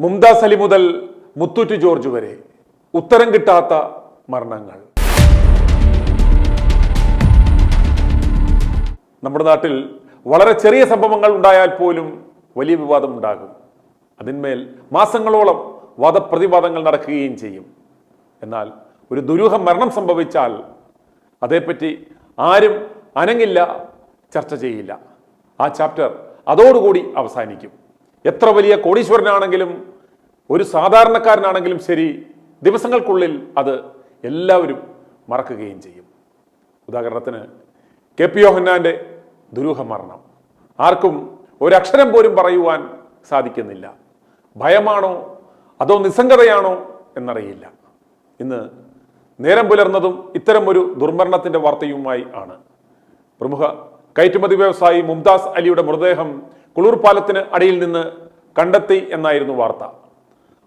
മുംതാസ് അലി മുതൽ മുത്തൂറ്റ് ജോർജ് വരെ ഉത്തരം കിട്ടാത്ത മരണങ്ങൾ. നമ്മുടെ നാട്ടിൽ വളരെ ചെറിയ സംഭവങ്ങൾ ഉണ്ടായാൽ പോലും വലിയ വിവാദം ഉണ്ടാകും. അതിന്മേൽ മാസങ്ങളോളം വാദപ്രതിവാദങ്ങൾ നടക്കുകയും ചെയ്യും. എന്നാൽ ഒരു ദുരൂഹ മരണം സംഭവിച്ചാൽ അതേപ്പറ്റി ആരും അനങ്ങില്ല, ചർച്ച ചെയ്യില്ല. ആ ചാപ്റ്റർ അതോടുകൂടി അവസാനിക്കും. എത്ര വലിയ കോടീശ്വരനാണെങ്കിലും ഒരു സാധാരണക്കാരനാണെങ്കിലും ശരി, ദിവസങ്ങൾക്കുള്ളിൽ അത് എല്ലാവരും മറക്കുകയും ചെയ്യും. ഉദാഹരണത്തിന് KP യോഹന്നാന്റെ ദുരൂഹ മരണം ആർക്കും ഒരക്ഷരം പോലും പറയുവാൻ സാധിക്കുന്നില്ല. ഭയമാണോ അതോ നിസ്സംഗതയാണോ എന്നറിയില്ല. ഇന്ന് നേരം പുലർന്നതും ഇത്തരം ഒരു ദുർമരണത്തിന്റെ വാർത്തയുമായി ആണ്. പ്രമുഖ കയറ്റുമതി വ്യവസായി മുംതാസ് അലിയുടെ മൃതദേഹം കുളൂർ പാലത്തിന് അടിയിൽ നിന്ന് കണ്ടെത്തി എന്നായിരുന്നു വാർത്ത.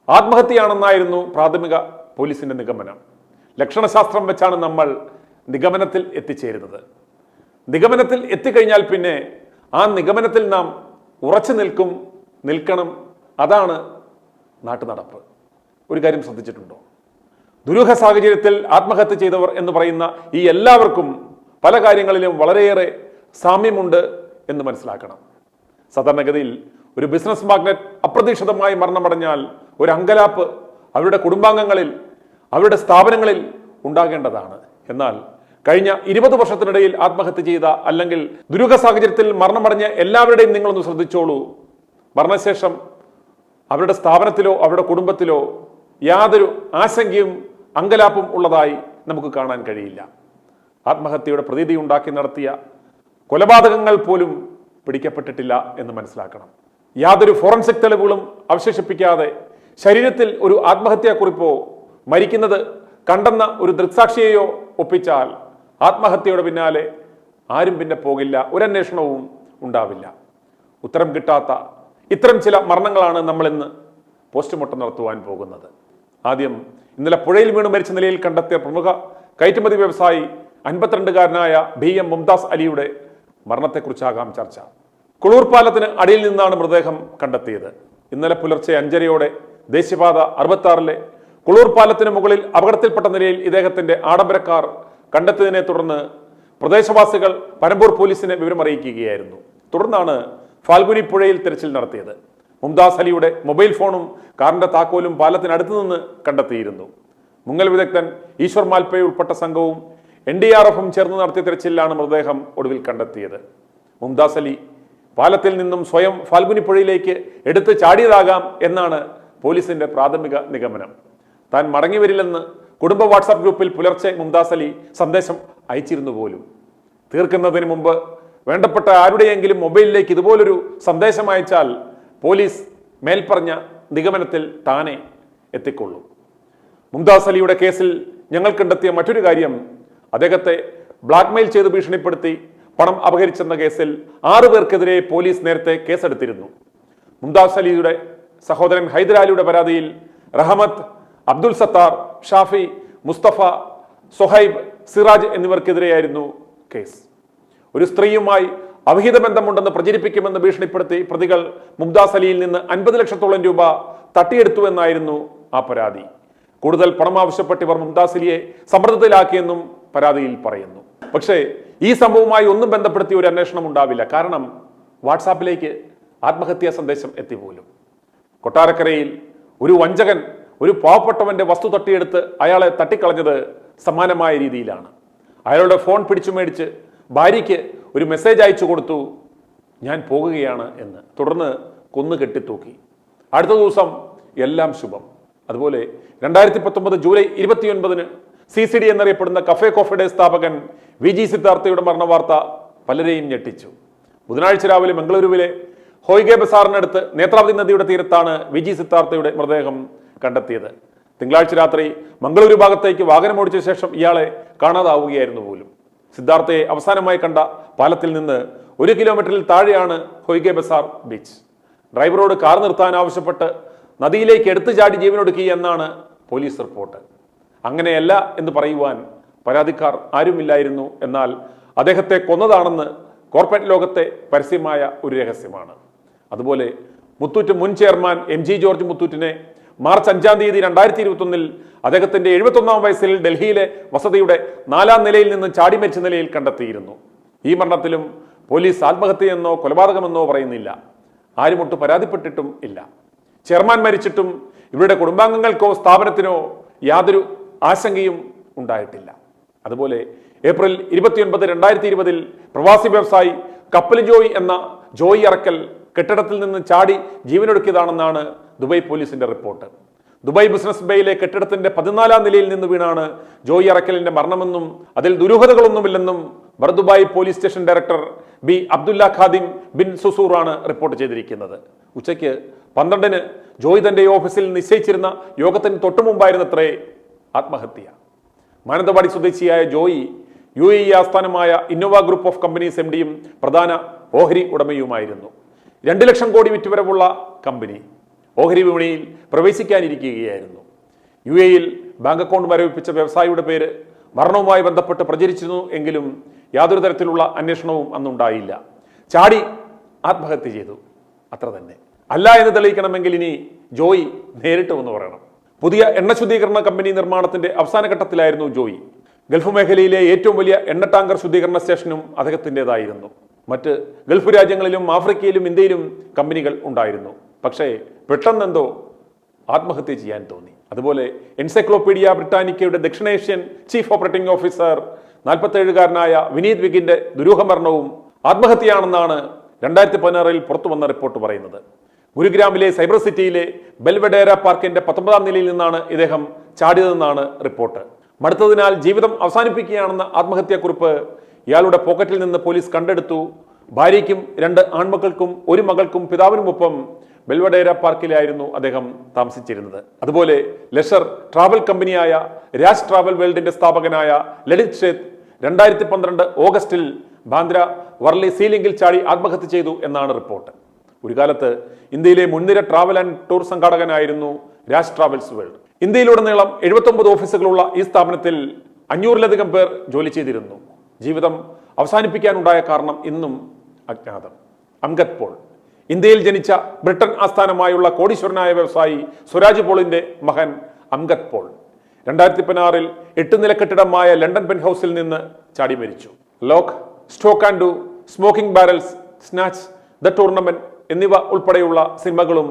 ആത്മഹത്യയാണെന്നായിരുന്നു പ്രാഥമിക പോലീസിന്റെ നിഗമനം. ലക്ഷണശാസ്ത്രം വെച്ചാണ് നമ്മൾ നിഗമനത്തിൽ എത്തിച്ചേരുന്നത്. നിഗമനത്തിൽ എത്തിക്കഴിഞ്ഞാൽ പിന്നെ ആ നിഗമനത്തിൽ നാം ഉറച്ചു നിൽക്കണം. അതാണ് നാട്ടുനടപ്പ്. ഒരു കാര്യം ശ്രദ്ധിച്ചിട്ടുണ്ടോ? ദുരൂഹ സാഹചര്യത്തിൽ ആത്മഹത്യ ചെയ്തവർ എന്ന് പറയുന്ന ഈ എല്ലാവർക്കും പല കാര്യങ്ങളിലും വളരെയേറെ സാമ്യമുണ്ട് എന്ന് മനസ്സിലാക്കണം. സാധാരണഗതിയിൽ ഒരു ബിസിനസ് മാഗ്നറ്റ് അപ്രതീക്ഷിതമായി മരണമടഞ്ഞാൽ ഒരു അങ്കലാപ്പ് അവരുടെ കുടുംബാംഗങ്ങളിൽ, അവരുടെ സ്ഥാപനങ്ങളിൽ ഉണ്ടാകേണ്ടതാണ്. എന്നാൽ കഴിഞ്ഞ 20 വർഷത്തിനിടയിൽ ആത്മഹത്യ ചെയ്ത അല്ലെങ്കിൽ ദുരൂഹ സാഹചര്യത്തിൽ മരണമടഞ്ഞ എല്ലാവരുടെയും നിങ്ങളൊന്ന് ശ്രദ്ധിച്ചോളൂ. മരണശേഷം അവരുടെ സ്ഥാപനത്തിലോ അവരുടെ കുടുംബത്തിലോ യാതൊരു ആശങ്കയും അങ്കലാപ്പും ഉള്ളതായി നമുക്ക് കാണാൻ കഴിയില്ല. ആത്മഹത്യയുടെ പ്രതീതി ഉണ്ടാക്കി നടത്തിയ കൊലപാതകങ്ങൾ പോലും പിടിക്കപ്പെട്ടിട്ടില്ല എന്ന് മനസ്സിലാക്കണം. യാതൊരു ഫോറൻസിക് തെളിവുകളും അവശേഷിപ്പിക്കാതെ ശരീരത്തിൽ ഒരു ആത്മഹത്യാക്കുറിപ്പോ മരിക്കുന്നത് കണ്ടെന്ന ഒരു ദൃക്സാക്ഷിയെയോ ഒപ്പിച്ചാൽ ആത്മഹത്യയുടെ പിന്നാലെ ആരും പിന്നെ പോകില്ല, ഒരന്വേഷണവും ഉണ്ടാവില്ല. ഉത്തരം കിട്ടാത്ത ഇത്തരം ചില മരണങ്ങളാണ് നമ്മൾ ഇന്ന് പോസ്റ്റ്മോർട്ടം നടത്തുവാൻ പോകുന്നത്. ആദ്യം ഇന്നലെ പുഴയിൽ വീണ് മരിച്ച നിലയിൽ കണ്ടെത്തിയ പ്രമുഖ കയറ്റുമതി വ്യവസായി 52-കാരനായ BM മുംതാസ് അലിയുടെ മരണത്തെക്കുറിച്ചാകാം ചർച്ച. കുളൂർ പാലത്തിന് അടിയിൽ നിന്നാണ് മൃതദേഹം കണ്ടെത്തിയത്. ഇന്നലെ പുലർച്ചെ 5:30 ദേശീയപാത 66-ലെ കുളൂർ പാലത്തിന് മുകളിൽ അപകടത്തിൽപ്പെട്ട നിലയിൽ ഇദ്ദേഹത്തിന്റെ ആഡംബര കാർ കണ്ടെത്തിയതിനെ തുടർന്ന് പ്രദേശവാസികൾ പരമ്പൂർ പോലീസിനെ വിവരമറിയിക്കുകയായിരുന്നു. തുടർന്നാണ് ഫാൽഗുനി പുഴയിൽ തെരച്ചിൽ നടത്തിയത്. മുംതാസ് അലിയുടെ മൊബൈൽ ഫോണും കാറിന്റെ താക്കോലും പാലത്തിനടുത്ത് നിന്ന് കണ്ടെത്തിയിരുന്നു. മുങ്ങൽ വിദഗ്ധൻ ഈശ്വർ മാൽപ്പേ ഉൾപ്പെട്ട സംഘവും NDRFും ചേർന്ന് നടത്തിയ തെരച്ചിലാണ് മൃതദേഹം ഒടുവിൽ കണ്ടെത്തിയത്. മുംതാസ് അലി പാലത്തിൽ നിന്നും സ്വയം ഫാൽഗുനി പുഴയിലേക്ക് എടുത്ത് ചാടിയതാകാം എന്നാണ് പോലീസിന്റെ പ്രാഥമിക നിഗമനം. താൻ മടങ്ങി വരില്ലെന്ന് കുടുംബ വാട്സാപ്പ് ഗ്രൂപ്പിൽ പുലർച്ചെ മുംതാസ് അലി സന്ദേശം അയച്ചിരുന്നു പോലും. തീർക്കുന്നതിന് മുമ്പ് വേണ്ടപ്പെട്ട ആരുടെയെങ്കിലും മൊബൈലിലേക്ക് ഇതുപോലൊരു സന്ദേശം അയച്ചാൽ പോലീസ് മേൽപ്പറഞ്ഞ നിഗമനത്തിൽ താനെ എത്തിക്കൊള്ളും. മുംതാസ് അലിയുടെ കേസിൽ ഞങ്ങൾ കണ്ടെത്തിയ മറ്റൊരു കാര്യം, അദ്ദേഹത്തെ ബ്ലാക്ക്മെയിൽ ചെയ്ത് ഭീഷണിപ്പെടുത്തി പണം അപഹരിച്ചെന്ന കേസിൽ 6 പേർക്കെതിരെ പോലീസ് നേരത്തെ കേസെടുത്തിരുന്നു. മുംതാസ് അലിയുടെ സഹോദരൻ ഹൈദരാലിയുടെ പരാതിയിൽ റഹമത്ത്, അബ്ദുൽ സത്താർ, ഷാഫി, മുസ്തഫ, സൊഹൈബ്, സിറാജ് എന്നിവർക്കെതിരെയായിരുന്നു കേസ്. ഒരു സ്ത്രീയുമായി അവിഹിത ബന്ധമുണ്ടെന്ന് പ്രചരിപ്പിക്കുമെന്ന് ഭീഷണിപ്പെടുത്തി പ്രതികൾ മുംതാസ് അലിയിൽ നിന്ന് 50 ലക്ഷത്തോളം രൂപ തട്ടിയെടുത്തുവെന്നായിരുന്നു ആ പരാതി. കൂടുതൽ പണം ആവശ്യപ്പെട്ട് ഇവർ മുംതാസ് അലിയെ സമ്മർദ്ദത്തിലാക്കിയെന്നും പരാതിയിൽ പറയുന്നു. പക്ഷേ ഈ സംഭവവുമായി ഒന്നും ബന്ധപ്പെടുത്തി ഒരു അന്വേഷണം ഉണ്ടാവില്ല. കാരണം വാട്സാപ്പിലേക്ക് ആത്മഹത്യാ സന്ദേശം എത്തിപ്പോലും. കൊട്ടാരക്കരയിൽ ഒരു വഞ്ചകൻ ഒരു പാവപ്പെട്ടവന്റെ വസ്തു തട്ടിയെടുത്ത് അയാളെ തട്ടിക്കളഞ്ഞത് സമാനമായ രീതിയിലാണ്. അയാളുടെ ഫോൺ പിടിച്ചു മേടിച്ച് ഭാര്യയ്ക്ക് ഒരു മെസ്സേജ് അയച്ചു കൊടുത്തു, ഞാൻ പോകുകയാണ് എന്ന്. തുടർന്ന് കൊന്നു കെട്ടിത്തൂക്കി. അടുത്ത ദിവസം എല്ലാം ശുഭം. അതുപോലെ 2019 ജൂലൈ 29-ന് CCD എന്നറിയപ്പെടുന്ന കഫേ കോഫിയുടെ സ്ഥാപകൻ VG സിദ്ധാർത്ഥയുടെ മരണവാർത്ത പലരെയും ഞെട്ടിച്ചു. ബുധനാഴ്ച രാവിലെ മംഗളൂരുവിലെ ഹോയ്ഗെ ബസാറിനടുത്ത് നേത്രാവതി നദിയുടെ തീരത്താണ് VG സിദ്ധാർത്ഥയുടെ മൃതദേഹം കണ്ടെത്തിയത്. തിങ്കളാഴ്ച രാത്രി മംഗളൂരു ഭാഗത്തേക്ക് വാഹനമോടിച്ച ശേഷം ഇയാളെ കാണാതാവുകയായിരുന്നു പോലും. സിദ്ധാർത്ഥയെ അവസാനമായി കണ്ട പാലത്തിൽ നിന്ന് 1 കിലോമീറ്ററിൽ താഴെയാണ് ഹൊയ്ഗെ ബസാർ ബീച്ച്. ഡ്രൈവറോട് കാർ നിർത്താൻ ആവശ്യപ്പെട്ട് നദിയിലേക്ക് എടുത്തു ചാടി ജീവനൊടുക്കി എന്നാണ് പോലീസ് റിപ്പോർട്ട്. അങ്ങനെയല്ല എന്ന് പറയുവാൻ പരാതിക്കാർ ആരുമില്ലായിരുന്നു. എന്നാൽ അദ്ദേഹത്തെ കൊന്നതാണെന്ന് കോർപ്പറേറ്റ് ലോകത്തെ പരസ്യമായ ഒരു രഹസ്യമാണ്. അതുപോലെ മുത്തൂറ്റ് മുൻ ചെയർമാൻ MG ജോർജ് മുത്തൂറ്റിനെ മാർച്ച് 5 തീയതി 2021 അദ്ദേഹത്തിന്റെ 71-ാം വയസ്സിൽ ഡൽഹിയിലെ വസതിയുടെ 4-ാം നിലയിൽ നിന്ന് ചാടി മരിച്ച നിലയിൽ കണ്ടെത്തിയിരുന്നു. ഈ മരണത്തിലും പോലീസ് ആത്മഹത്യയെന്നോ കൊലപാതകമെന്നോ പറയുന്നില്ല. ആരുമൊട്ട് പരാതിപ്പെട്ടിട്ടും ഇല്ല. ചെയർമാൻ മരിച്ചിട്ടും ഇവരുടെ കുടുംബാംഗങ്ങൾക്കോ സ്ഥാപനത്തിനോ യാതൊരു ആശങ്കയും ഉണ്ടായിട്ടില്ല. അതുപോലെ ഏപ്രിൽ 29, 2020 പ്രവാസി വ്യവസായി കപ്പൽ ജോയി എന്ന ജോയി അറക്കൽ കെട്ടിടത്തിൽ നിന്ന് ചാടി ജീവനൊടുക്കിയതാണെന്നാണ് ദുബായ് പോലീസിന്റെ റിപ്പോർട്ട്. ദുബായ് ബിസിനസ് ബേയിലെ കെട്ടിടത്തിന്റെ 14-ാം നിലയിൽ നിന്ന് വീണാണ് ജോയി അറക്കലിന്റെ മരണമെന്നും അതിൽ ദുരൂഹതകളൊന്നുമില്ലെന്നും Dubai police station director B. Abdullah Khadim bin സുസൂറാണ് റിപ്പോർട്ട് ചെയ്തിരിക്കുന്നത്. ഉച്ചയ്ക്ക് 12-ന് ജോയി തന്റെ ഓഫീസിൽ നിശ്ചയിച്ചിരുന്ന യോഗത്തിന് തൊട്ടുമുമ്പായിരുന്നത്രേ ആത്മഹത്യ. മാനന്തവാടി സ്വദേശിയായ ജോയി UAE ആസ്ഥാനമായ ഇന്നോവ ഗ്രൂപ്പ് ഓഫ് കമ്പനീസ് MDയും പ്രധാന ഓഹരി ഉടമയുമായിരുന്നു. 2 ലക്ഷം കോടി വിറ്റുവരവുള്ള കമ്പനി ഓഹരി വിപണിയിൽ പ്രവേശിക്കാനിരിക്കുകയായിരുന്നു. UAEയിൽ ബാങ്ക് അക്കൗണ്ട് മരവിപ്പിച്ച വ്യവസായിയുടെ പേര് മരണവുമായി ബന്ധപ്പെട്ട് പ്രചരിച്ചിരുന്നു എങ്കിലും യാതൊരു തരത്തിലുള്ള അന്വേഷണവും അന്നുണ്ടായില്ല. ചാടി ആത്മഹത്യ ചെയ്തു, അത്ര തന്നെ. അല്ല എന്ന് തെളിയിക്കണമെങ്കിൽ ഇനി ജോയി നേരിട്ട് വന്ന് പറയണം. പുതിയ എണ്ണ ശുദ്ധീകരണ കമ്പനി നിർമ്മാണത്തിന്റെ അവസാന ഘട്ടത്തിലായിരുന്നു ജോയി. ഗൾഫ് മേഖലയിലെ ഏറ്റവും വലിയ എണ്ണ ടാങ്കർ ശുദ്ധീകരണ സ്റ്റേഷനും അദ്ദേഹത്തിൻ്റെതായിരുന്നു. മറ്റ് ഗൾഫ് രാജ്യങ്ങളിലും ആഫ്രിക്കയിലും ഇന്ത്യയിലും കമ്പനികൾ ഉണ്ടായിരുന്നു. പക്ഷേ പെട്ടെന്നെന്തോ ആത്മഹത്യ ചെയ്യാൻ തോന്നി. അതുപോലെ എൻസൈക്ലോപീഡിയ ബ്രിട്ടാനിക്കയുടെ ദക്ഷിണേഷ്യൻ ചീഫ് ഓപ്പറേറ്റിംഗ് ഓഫീസർ 47-കാരനായ വിനീത് വിഗിന്റെ ദുരൂഹമരണവും ആത്മഹത്യയാണെന്നാണ് 2016 പുറത്തു വന്ന റിപ്പോർട്ട് പറയുന്നത്. ഗുരുഗ്രാമിലെ സൈബർ സിറ്റിയിലെ ബെൽവെഡേര പാർക്കിന്റെ 19-ാം നിലയിൽ നിന്നാണ് ഇദ്ദേഹം ചാടിയതെന്നാണ് റിപ്പോർട്ട്. മടുത്തതിനാൽ ജീവിതം അവസാനിപ്പിക്കുകയാണെന്ന ആത്മഹത്യാക്കുറിപ്പ് ഇയാളുടെ പോക്കറ്റിൽ നിന്ന് പോലീസ് കണ്ടെടുത്തു. ഭാര്യയ്ക്കും 2 ആൺമക്കൾക്കും 1 മകൾക്കും പിതാവിനുമൊപ്പം ബെൽവഡേര പാർക്കിലായിരുന്നു അദ്ദേഹം താമസിച്ചിരുന്നത്. അതുപോലെ ലെഷർ ട്രാവൽ കമ്പനിയായ രാജ് ട്രാവൽ വേൾഡിന്റെ സ്ഥാപകനായ ലളിത് ഷേത്ത് 2012 ഓഗസ്റ്റിൽ ബാന്ദ്ര വർലി സീലിംഗിൽ ചാടി ആത്മഹത്യ ചെയ്തു എന്നാണ് റിപ്പോർട്ട്. ഒരു കാലത്ത് ഇന്ത്യയിലെ മുൻനിര ട്രാവൽ ആൻഡ് ടൂർ സംഘാടകനായിരുന്നു രാജ് ട്രാവൽസ് വേൾഡ്. ഇന്ത്യയിലുടനീളം 79 ഓഫീസുകളുള്ള ഈ സ്ഥാപനത്തിൽ 500-ലധികം പേർ ജോലി ചെയ്തിരുന്നു. ജീവിതം അവസാനിപ്പിക്കാനുണ്ടായ കാരണം ഇന്നും അജ്ഞാതം. അംഗത് പോൾ, ഇന്ത്യയിൽ ജനിച്ച ബ്രിട്ടൻ ആസ്ഥാനമായുള്ള കോടീശ്വരനായ വ്യവസായി സ്വരാജ് പോളിന്റെ മകൻ അംഗത് പോൾ 2016 8 നില കെട്ടിടമായ ലണ്ടൻ പെൻ ഹൗസിൽ നിന്ന് ചാടി മരിച്ചു. Lock, stock and do, smoking barrels, snatch, the tournament എന്നിവ ഉൾപ്പെടെയുള്ള സിനിമകളും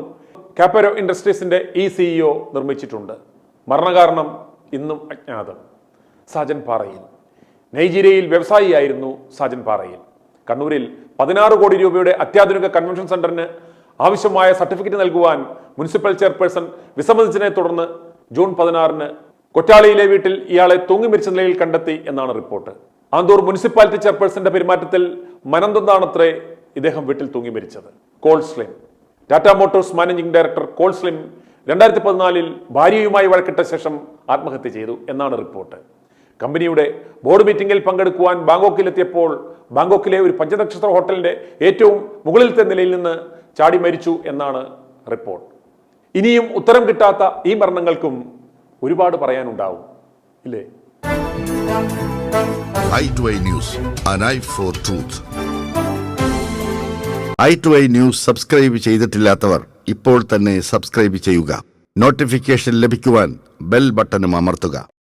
കാപ്പരോ ഇൻഡസ്ട്രീസിന്റെ CEO നിർമ്മിച്ചിട്ടുണ്ട്. മരണകാരണം ഇന്നും അജ്ഞാതം. സാജൻ പാറയിൽ, നൈജീരിയയിൽ വ്യവസായിയായിരുന്നു സാജൻ പാറയിൽ. കണ്ണൂരിൽ 16 കോടി രൂപയുടെ അത്യാധുനിക കൺവെൻഷൻ സെന്ററിന് ആവശ്യമായ സർട്ടിഫിക്കറ്റ് നൽകുവാൻ മുനിസിപ്പൽ ചെയർപേഴ്സൺ വിസമ്മതിച്ചതിനെ തുടർന്ന് ജൂൺ 16-ന് കൊറ്റാളിയിലെ വീട്ടിൽ ഇയാളെ തൂങ്ങി മരിച്ച നിലയിൽ കണ്ടെത്തി എന്നാണ് റിപ്പോർട്ട്. ആന്തൂർ മുനിസിപ്പാലിറ്റി ചെയർപേഴ്സന്റെ പെരുമാറ്റത്തിൽ മനംതൊന്നാണത്രേ ഇദ്ദേഹം വീട്ടിൽ തൂങ്ങി മരിച്ചത്. Call slim, Tata Motors managing director call slim 2014 ഭാര്യയുമായി വഴക്കിട്ട ശേഷം ആത്മഹത്യ ചെയ്തു എന്നാണ് റിപ്പോർട്ട്. കമ്പനിയുടെ ബോർഡ് മീറ്റിംഗിൽ പങ്കെടുക്കുവാൻ ബാങ്കോക്കിലെത്തിയപ്പോൾ ബാങ്കോക്കിലെ ഒരു പഞ്ചനക്ഷത്ര ഹോട്ടലിന്റെ ഏറ്റവും മുകളിലത്തെ നിലയിൽ നിന്ന് ചാടി മരിച്ചു എന്നാണ് റിപ്പോർട്ട്. ഇനിയും ഉത്തരം കിട്ടാത്ത ഈ മരണങ്ങൾക്കും ഒരുപാട് പറയാനുണ്ടാവും, ഇല്ലേ? i2i News, an eye for truth. i2i News subscribe ചെയ്തിട്ടില്ലാത്തവർ ഇപ്പോൾ തന്നെ സബ്സ്ക്രൈബ് ചെയ്യുക. നോട്ടിഫിക്കേഷൻ ലഭിക്കുവാൻ ബെൽ ബട്ടണും അമർത്തുക.